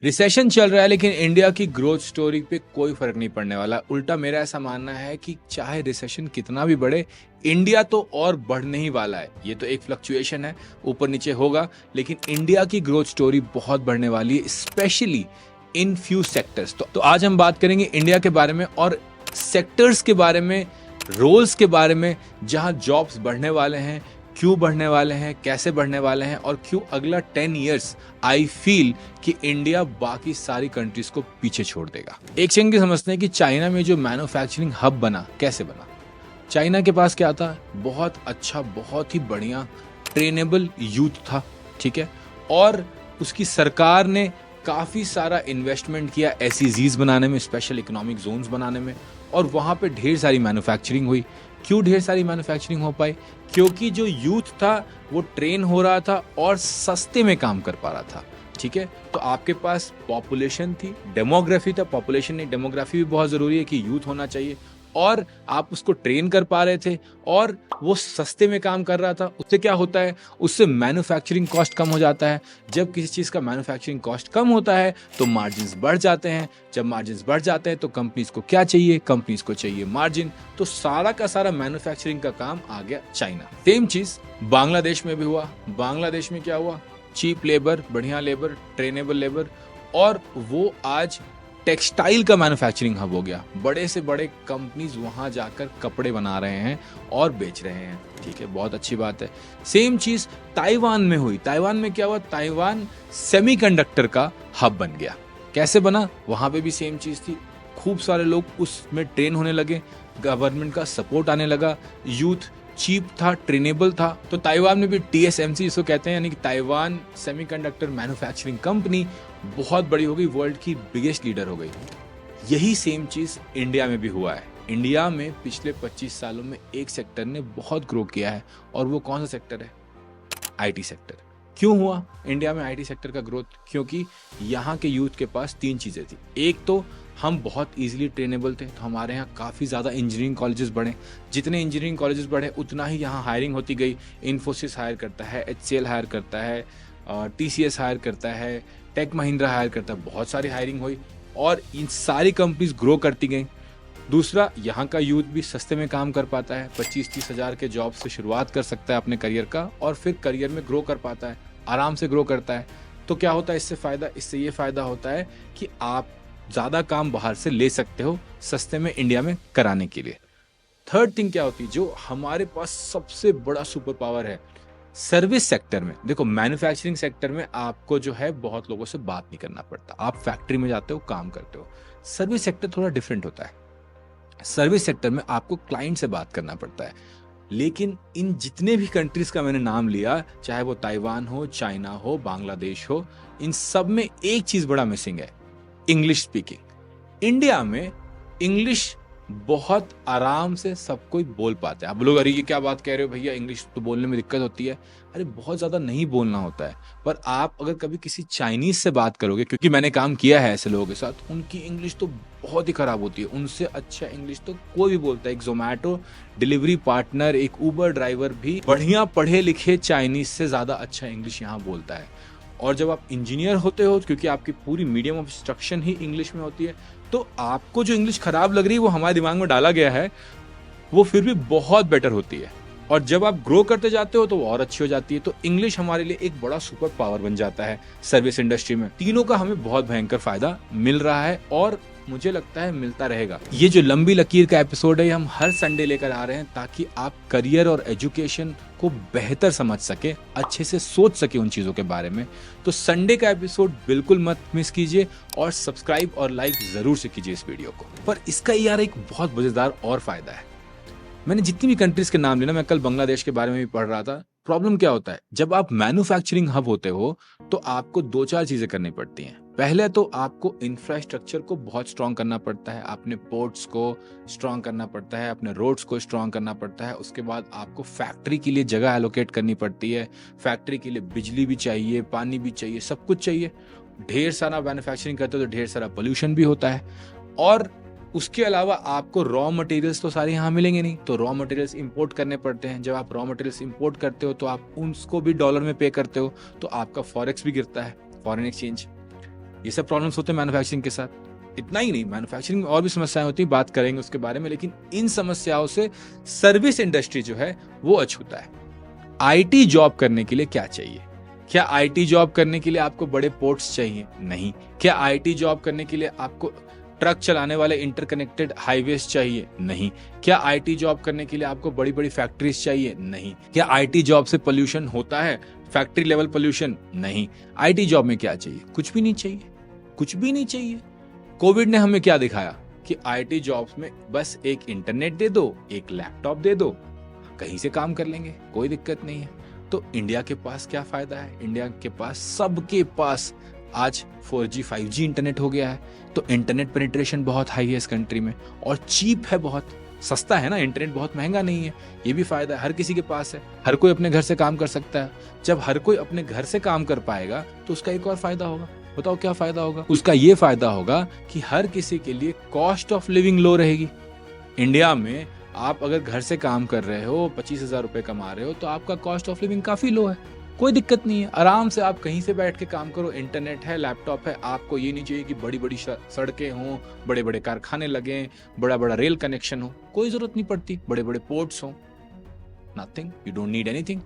Recession चल रहा है लेकिन इंडिया की ग्रोथ स्टोरी पे कोई फर्क नहीं पड़ने वाला। उल्टा मेरा ऐसा मानना है कि चाहे रिसेशन कितना भी बढ़े, इंडिया तो और बढ़ने ही वाला है। ये तो एक फ्लक्चुएशन है, ऊपर नीचे होगा, लेकिन इंडिया की ग्रोथ स्टोरी बहुत बढ़ने वाली है, स्पेशली इन फ्यू सेक्टर्स। तो आज हम बात करेंगे इंडिया के बारे में और सेक्टर्स के बारे में, रोल्स के बारे में, जहां जॉब्स बढ़ने वाले हैं, क्यों बढ़ने वाले हैं, कैसे बढ़ने वाले हैं और क्यों अगला 10 इयर्स आई फील कि इंडिया बाकी सारी कंट्रीज को पीछे छोड़ देगा। एक सेकंड की समझते हैं कि चाइना में जो मैन्युफैक्चरिंग हब बना, कैसे बना। चाइना के पास क्या था? बहुत अच्छा, बहुत ही बढ़िया ट्रेनेबल यूथ था, ठीक है, और उसकी सरकार ने काफी सारा इन्वेस्टमेंट किया एसईजीज बनाने में, स्पेशल इकोनॉमिक जोन्स बनाने में, और वहां पे ढेर सारी मैन्युफैक्चरिंग हुई। क्यों ढेर सारी मैन्युफैक्चरिंग हो पाई? क्योंकि जो यूथ था वो ट्रेन हो रहा था और सस्ते में काम कर पा रहा था, ठीक है। तो आपके पास पॉपुलेशन थी, डेमोग्राफी था, पॉपुलेशन नहीं, डेमोग्राफी भी बहुत जरूरी है कि यूथ होना चाहिए, और आप उसको ट्रेन कर पा रहे थे और वो सस्ते में काम कर रहा था। उससे क्या होता है? उससे मैन्युफैक्चरिंग कॉस्ट कम हो जाता है। जब किसी चीज़ का मैन्युफैक्चरिंग कॉस्ट कम होता है तो मार्जिन्स बढ़ जाते हैं। जब मार्जिन्स बढ़ जाते हैं तो कंपनीज को क्या चाहिए? कंपनीज को चाहिए मार्जिन। तो सारा का सारा मैन्युफैक्चरिंग का काम आ गया चाइना। सेम चीज़ बांग्लादेश में भी हुआ। बांग्लादेश में क्या हुआ? चीप लेबर, बढ़िया लेबर, ट्रेनेबल लेबर, और वो आज टेक्सटाइल का मैन्युफैक्चरिंग हब हो गया। बड़े से बड़े कंपनीज वहां जाकर कपड़े बना रहे हैं और बेच रहे हैं, ठीक है, बहुत अच्छी बात है। सेम चीज ताइवान में हुई। ताइवान में क्या हुआ? ताइवान सेमीकंडक्टर का हब बन गया। कैसे बना? वहां पे भी सेम चीज थी, खूब सारे लोग उसमें ट्रेन होने लगे, गवर्नमेंट का सपोर्ट आने लगा, यूथ चीप था, ट्रेनेबल था। तो ताइवान में भी TSMC जिसको कहते हैं, यानी कि ताइवान सेमीकंडक्टर मैन्युफैक्चरिंग कंपनी, बहुत बड़ी हो गई, वर्ल्ड की बिगेस्ट लीडर हो गई। यही सेम चीज इंडिया में भी हुआ है। इंडिया में पिछले 25 सालों में एक सेक्टर ने बहुत ग्रो किया है, और वो कौन सा सेक्टर है? IT sector. क्यों हुआ इंडिया में IT सेक्टर का ग्रोथ? क्योंकि यहाँ के यूथ के पास तीन चीजें थी। एक तो हम बहुत इजीली ट्रेनेबल थे, तो हमारे यहाँ काफ़ी ज़्यादा इंजीनियरिंग कॉलेजेस बढ़े। जितने इंजीनियरिंग कॉलेजेस बढ़े उतना ही यहाँ हायरिंग होती गई। इन्फोसिस हायर करता है, HCL हायर करता है, TCS हायर करता है, टेक महिंद्रा हायर करता है, बहुत सारी हायरिंग हुई और इन सारी कंपनीज ग्रो करती गई। दूसरा, यहाँ का यूथ भी सस्ते में काम कर पाता है, 25-30 हज़ार के जॉब से शुरुआत कर सकता है अपने करियर का, और फिर करियर में ग्रो कर पाता है, आराम से ग्रो करता है। तो क्या होता है इससे फ़ायदा? इससे ये फ़ायदा होता है कि आप ज़्यादा काम बाहर से ले सकते हो सस्ते में इंडिया में कराने के लिए। थर्ड थिंग क्या होती है, जो हमारे पास सबसे बड़ा सुपर पावर है सर्विस सेक्टर में। देखो, मैन्युफैक्चरिंग सेक्टर में आपको जो है बहुत लोगों से बात नहीं करना पड़ता, आप फैक्ट्री में जाते हो, काम करते हो। सर्विस सेक्टर थोड़ा डिफरेंट होता है। सर्विस सेक्टर में आपको क्लाइंट से बात करना पड़ता है। लेकिन इन जितने भी कंट्रीज का मैंने नाम लिया, चाहे वो ताइवान हो, चाइना हो, बांग्लादेश हो, इन सब में एक चीज बड़ा मिसिंग है, इंग्लिश स्पीकिंग। इंडिया में इंग्लिश बहुत आराम से सब कोई बोल पाते हैं। आप लोग, अरे ये क्या बात कह रहे हो भैया, इंग्लिश तो बोलने में दिक्कत होती है। अरे बहुत ज्यादा नहीं बोलना होता है, पर आप अगर कभी किसी चाइनीज से बात करोगे, क्योंकि मैंने काम किया है ऐसे लोगों के साथ, उनकी इंग्लिश तो बहुत ही खराब होती है। उनसे अच्छा इंग्लिश तो कोई भी बोलता है। एक जोमैटो डिलीवरी पार्टनर, एक उबर ड्राइवर भी बढ़िया पढ़े लिखे चाइनीज से ज्यादा अच्छा इंग्लिश यहाँ बोलता है। और जब आप इंजीनियर होते हो, क्योंकि आपकी पूरी medium of instruction he English में होती है, तो आपको जो इंग्लिश खराब लग रही है वो हमारे दिमाग में डाला गया है, वो फिर भी बहुत बेटर होती है। और जब आप ग्रो करते जाते हो तो वो और अच्छी हो जाती है। तो इंग्लिश हमारे लिए एक बड़ा सुपर पावर बन जाता है सर्विस इंडस्ट्री में। तीनों का हमें बहुत भयंकर फायदा मिल रहा है और मुझे लगता है मिलता रहेगा। ये जो लंबी लकीर का एपिसोड है, ये हम हर संडे लेकर आ रहे हैं ताकि आप करियर और एजुकेशन को बेहतर समझ सके, अच्छे से सोच सके उन चीजों के बारे में। तो संडे का एपिसोड बिल्कुल मत मिस कीजिए और सब्सक्राइब और लाइक जरूर से कीजिए इस वीडियो को। पर इसका यार एक बहुत मजेदार और फायदा है। मैंने जितनी भी कंट्रीज के नाम लिए ना, मैं कल बांग्लादेश के बारे में भी पढ़ रहा था। प्रॉब्लम क्या होता है, जब आप मैन्युफैक्चरिंग हब होते हो तो आपको दो चार चीजें करनी पड़ती हैं। पहले तो आपको इंफ्रास्ट्रक्चर को बहुत स्ट्रांग करना पड़ता है, अपने पोर्ट्स को स्ट्रांग करना पड़ता है, अपने रोड्स को स्ट्रांग करना पड़ता है। उसके बाद आपको फैक्ट्री के लिए जगह एलोकेट करनी पड़ती है। फैक्ट्री के लिए बिजली भी चाहिए, पानी भी चाहिए, सब कुछ चाहिए। ढेर सारा मैन्युफैक्चरिंग करते हो तो ढेर सारा पोल्यूशन भी होता है। और उसके अलावा आपको रॉ मटेरियल्स तो सारे यहाँ मिलेंगे नहीं, तो रॉ मटेरियल्स इंपोर्ट करने पड़ते हैं। जब आप रॉ मटेरियल्स इंपोर्ट करते हो तो आप उसको भी डॉलर में पे करते हो, तो आपका फॉरेक्स भी गिरता है, फॉरेन एक्सचेंज। ये सब प्रॉब्लम्स होते हैं मैन्युफैक्चरिंग के साथ। इतना ही नहीं, मैन्युफैक्चरिंग में और भी समस्याएं होती हैं, बात करेंगे उसके बारे में, लेकिन इन समस्याओं से सर्विस इंडस्ट्री जो है वो अछूता है। आईटी जॉब करने के लिए क्या चाहिए? क्या आईटी जॉब करने के लिए आपको बड़े पोर्ट्स चाहिए? नहीं। क्या आईटी जॉब करने के लिए आपको ट्रक चलाने वाले इंटरकनेक्टेड हाईवेज चाहिए? नहीं। क्या आईटी जॉब करने के लिए आपको बड़ी बड़ी फैक्ट्रीज चाहिए? नहीं। क्या आईटी जॉब से पोल्यूशन होता है, फैक्ट्री लेवल पोल्यूशन? नहीं। आईटी जॉब में क्या चाहिए? कुछ भी नहीं चाहिए, कुछ भी नहीं चाहिए। कोविड ने हमें क्या दिखाया कि आईटी जॉब्स में बस एक इंटरनेट दे दो, एक लैपटॉप दे दो, कहीं से काम कर लेंगे, कोई दिक्कत नहीं है। तो इंडिया के पास क्या फायदा है? इंडिया के पास, सबके पास आज 4G 5G इंटरनेट हो गया है, तो इंटरनेट पेनिट्रेशन बहुत हाई है इस कंट्री में, और चीप है, बहुत सस्ता है ना, इंटरनेट बहुत महंगा नहीं है। ये भी फायदा है, हर किसी के पास है, हर कोई अपने घर से काम कर सकता है। जब हर कोई अपने घर से काम कर पाएगा तो उसका एक और फायदा होगा। बताओ क्या फायदा होगा? उसका ये फायदा होगा कि हर किसी के लिए कॉस्ट ऑफ लिविंग लो रहेगी। इंडिया में आप अगर घर से काम कर रहे हो, 25,000 रुपए कमा रहे हो, तो आपका कॉस्ट ऑफ लिविंग काफी लो है, कोई दिक्कत नहीं है। आराम से आप कहीं से बैठ के काम करो, इंटरनेट है, लैपटॉप है। आपको ये नहीं चाहिए कि बड़ी बड़ी सड़कें हों, बड़े बड़े कारखाने लगें, बड़ा बड़ा रेल कनेक्शन हो, कोई जरूरत नहीं पड़ती, बड़े बड़े पोर्ट्स हों, nothing, you don't need anything.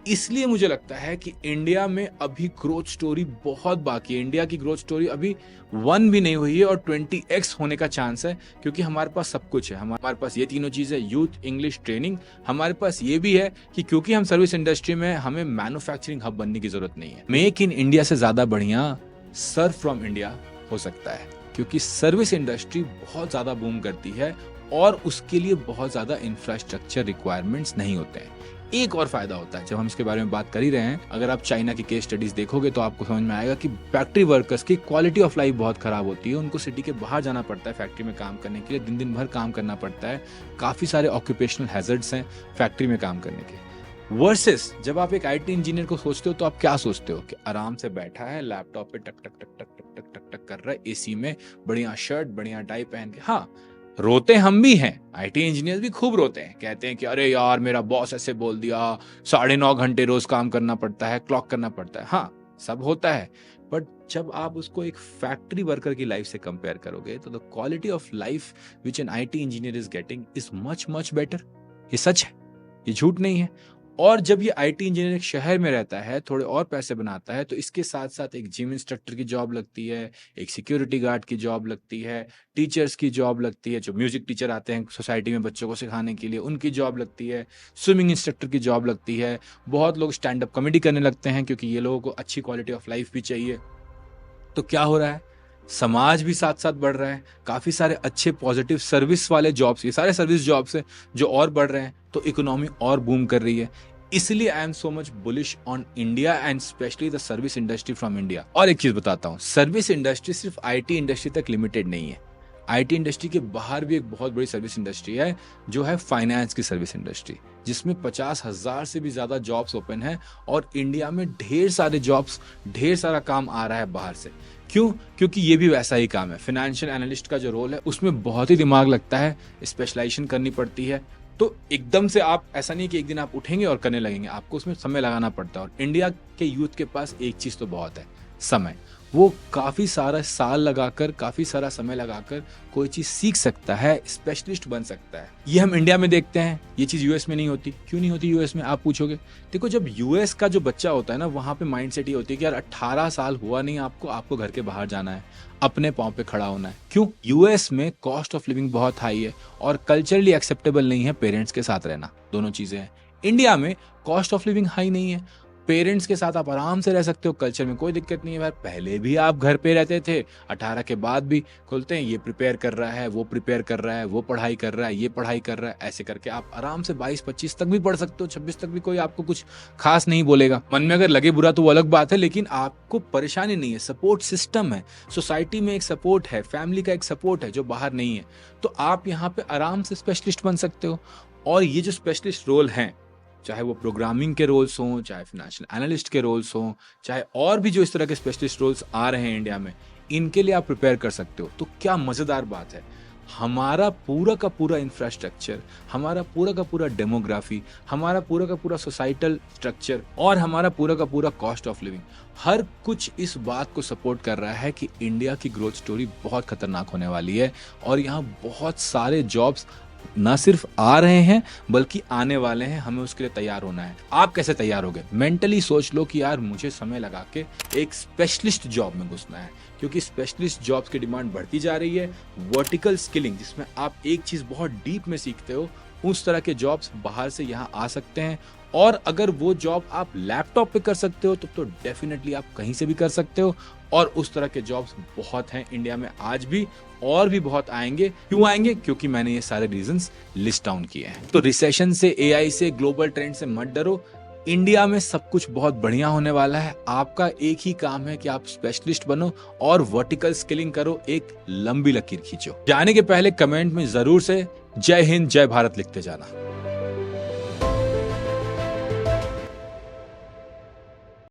इसलिए मुझे लगता है कि इंडिया में अभी ग्रोथ स्टोरी बहुत बाकी है। इंडिया की ग्रोथ स्टोरी अभी 1 भी नहीं हुई है और 20x होने का चांस है, क्योंकि हमारे पास सब कुछ है। हमारे पास ये तीनों चीजें, यूथ, इंग्लिश, ट्रेनिंग। हमारे पास ये भी है कि क्योंकि हम सर्विस इंडस्ट्री में, हमें मैन्युफैक्चरिंग हब बनने की जरूरत नहीं है। मेक इन इंडिया से ज्यादा बढ़िया सर्व फ्रॉम इंडिया हो सकता है, क्योंकि सर्विस इंडस्ट्री बहुत ज्यादा बूम करती है और उसके लिए बहुत ज्यादा इंफ्रास्ट्रक्चर रिक्वायरमेंट्स नहीं होते हैं। एक और फायदा होता है, जब हम इसके बारे में बात कर ही रहे हैं, अगर आप चाइना की केस स्टडीज देखोगे तो आपको समझ में आएगा कि फैक्ट्री वर्कर्स की क्वालिटी ऑफ लाइफ बहुत खराब होती है। उनको सिटी के बाहर जाना पड़ता है फैक्ट्री में काम करने के लिए, दिन दिन भर काम करना पड़ता है। काफी सारे ऑक्यूपेशनल हैजर्ड्स हैं फैक्ट्री में काम करने के। वर्सेस जब आप एक आईटी इंजीनियर को सोचते हो तो आप क्या सोचते हो कि आराम से बैठा है, लैपटॉप पे टक टक टक टक टक टक टक टक कर रहा है, एसी में, बढ़िया शर्ट, बढ़िया टाई पहन के। हाँ, रोते हम भी हैं, आईटी इंजीनियर भी खूब रोते हैं, कहते हैं कि अरे यार मेरा बॉस ऐसे बोल दिया, 9.5 घंटे रोज काम करना पड़ता है, क्लॉक करना पड़ता है। हाँ, सब होता है, बट जब आप उसको एक फैक्ट्री वर्कर की लाइफ से कंपेयर करोगे तो the quality of life which an IT engineer is getting is much much better. ये सच है, ये झूठ नहीं है। और जब ये आईटी इंजीनियर एक शहर में रहता है, थोड़े और पैसे बनाता है, तो इसके साथ साथ एक जिम इंस्ट्रक्टर की जॉब लगती है, एक सिक्योरिटी गार्ड की जॉब लगती है, टीचर्स की जॉब लगती है, जो म्यूजिक टीचर आते हैं सोसाइटी में बच्चों को सिखाने के लिए, उनकी जॉब लगती है, स्विमिंग इंस्ट्रक्टर की जॉब लगती है। बहुत लोग स्टैंड अप कॉमेडी करने लगते हैं क्योंकि ये लोगों को अच्छी क्वालिटी ऑफ लाइफ भी चाहिए। तो क्या हो रहा है, समाज भी साथ साथ बढ़ रहा है, काफी सारे अच्छे पॉजिटिव सर्विस वाले जॉब्स, ये सारे सर्विस जॉब्स हैं जो और बढ़ रहे हैं, तो इकोनॉमी और बूम कर रही है। इसलिए I am so much bullish on India and specially the service industry from India. और एक चीज बताता हूँ, सर्विस इंडस्ट्री सिर्फ आईटी इंडस्ट्री तक लिमिटेड नहीं है। आईटी इंडस्ट्री के बाहर भी एक बहुत बड़ी सर्विस इंडस्ट्री है, जो है फाइनेंस की सर्विस इंडस्ट्री, जिसमें 50,000 से भी ज्यादा जॉब्स ओपन है। और इंडिया में ढेर सारे जॉब्स, ढेर सारा काम आ रहा है बाहर से। क्यों? क्योंकि ये भी वैसा ही काम है। फाइनेंशियल एनालिस्ट का जो रोल है उसमें बहुत ही दिमाग लगता है, स्पेशलाइजेशन करनी पड़ती है। तो एकदम से आप, ऐसा नहीं कि एक दिन आप उठेंगे और करने लगेंगे, आपको उसमें समय लगाना पड़ता है। और इंडिया के यूथ के पास एक चीज तो बहुत है, समय। वो काफी सारा साल लगाकर, काफी सारा समय लगाकर कोई चीज सीख सकता है, स्पेशलिस्ट बन सकता है। ये हम इंडिया में देखते हैं, ये चीज यूएस में नहीं होती। क्यों नहीं होती यूएस में, आप पूछोगे? देखो, जब यूएस का जो बच्चा होता है ना, वहां पे माइंडसेट ये होती है कि यार 18 साल हुआ नहीं आपको घर के बाहर जाना है, अपने पांव पे खड़ा होना है। क्यों? यूएस में कॉस्ट ऑफ लिविंग बहुत हाई है और कल्चरली एक्सेप्टेबल नहीं है पेरेंट्स के साथ रहना, दोनों चीजें हैं। इंडिया में कॉस्ट ऑफ लिविंग हाई नहीं है, पेरेंट्स के साथ आप आराम से रह सकते हो, कल्चर में कोई दिक्कत नहीं है। यार पहले भी आप घर पे रहते थे, 18 के बाद भी खुलते हैं, ये प्रिपेयर कर रहा है, वो प्रिपेयर कर रहा है, वो पढ़ाई कर रहा है, ये पढ़ाई कर रहा है, ऐसे करके आप आराम से 22-25 तक भी पढ़ सकते हो, 26 तक भी कोई आपको कुछ खास नहीं बोलेगा। मन में अगर लगे बुरा तो वो अलग बात है, लेकिन आपको परेशानी नहीं है, सपोर्ट सिस्टम है, सोसाइटी में एक सपोर्ट है, फैमिली का एक सपोर्ट है जो बाहर नहीं है। तो आप यहाँ पे आराम से स्पेशलिस्ट बन सकते हो। और ये जो स्पेशलिस्ट रोल हैं, चाहे वो प्रोग्रामिंग के रोल्स हों, चाहे फाइनेंशियल एनालिस्ट के रोल्स हों, चाहे और भी जो इस तरह के स्पेशलिस्ट रोल्स आ रहे हैं इंडिया में, इनके लिए आप प्रिपेयर कर सकते हो। तो क्या मजेदार बात है, हमारा पूरा का पूरा इंफ्रास्ट्रक्चर, हमारा पूरा का पूरा डेमोग्राफी, हमारा पूरा का पूरा सोसाइटल स्ट्रक्चर और हमारा पूरा का पूरा कॉस्ट ऑफ लिविंग, हर कुछ इस बात को सपोर्ट कर रहा है कि इंडिया की ग्रोथ स्टोरी बहुत खतरनाक होने वाली है और यहाँ बहुत सारे जॉब्स ना सिर्फ आ रहे हैं बल्कि आने वाले हैं। हमें उसके लिए तैयार होना है। आप कैसे तैयार होगे? मेंटली सोच लो कि यार मुझे समय लगा के एक स्पेशलिस्ट जॉब में घुसना है, क्योंकि स्पेशलिस्ट जॉब्स की डिमांड बढ़ती जा रही है। वर्टिकल स्किलिंग, जिसमें आप एक चीज बहुत डीप में सीखते हो, उस तरह के जॉब्स बाहर से यहाँ आ सकते हैं। और अगर वो जॉब आप लैपटॉप पे कर सकते हो तो डेफिनेटली आप कहीं से भी कर सकते हो। और उस तरह के जॉब्स बहुत हैं इंडिया में आज भी, और भी बहुत आएंगे। क्यों आएंगे? क्योंकि मैंने ये सारे रीजंस लिस्ट डाउन किए हैं। तो रिसेशन से, एआई से, ग्लोबल ट्रेंड से मत डरो। इंडिया में सब कुछ बहुत बढ़िया होने वाला है। आपका एक ही काम है कि आप स्पेशलिस्ट बनो और वर्टिकल स्किलिंग करो, एक लंबी लकीर खींचो। जाने के पहले कमेंट में जरूर से जय हिंद जय भारत लिखते जाना।